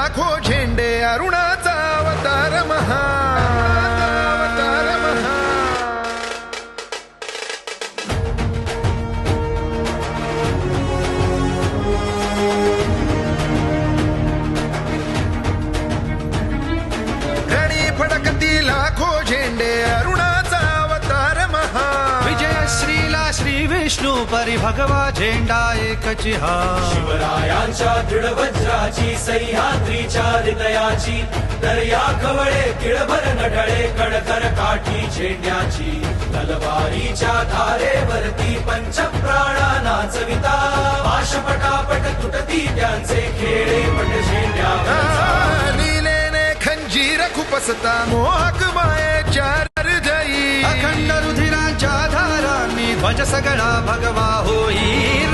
लाखो झेंडे अरुणाचा अवतार महा रणी फडकती लाखो झेंडे अरुणाचा अवतार महा विजय श्रीला श्री विष्णू परी भगवा झेंडा एकची हा शिवरायांच्या दृढ वज्राची सह्याद्रीच्या हृदयाची दर्या खवळे किळभर नढळे कडकर काठी झेंड्याची तलवारीच्या धारेवरती पंचप्राणा नाचविता पाश पटापट तुटती त्यांचे खेळे पट झेंड्यावरचा लीलेने खंजीर खुपसता मोहक मायेच्या हृदयी अखंड रुधिरांच्या धारांनी ध्वज सगळा भगवा होई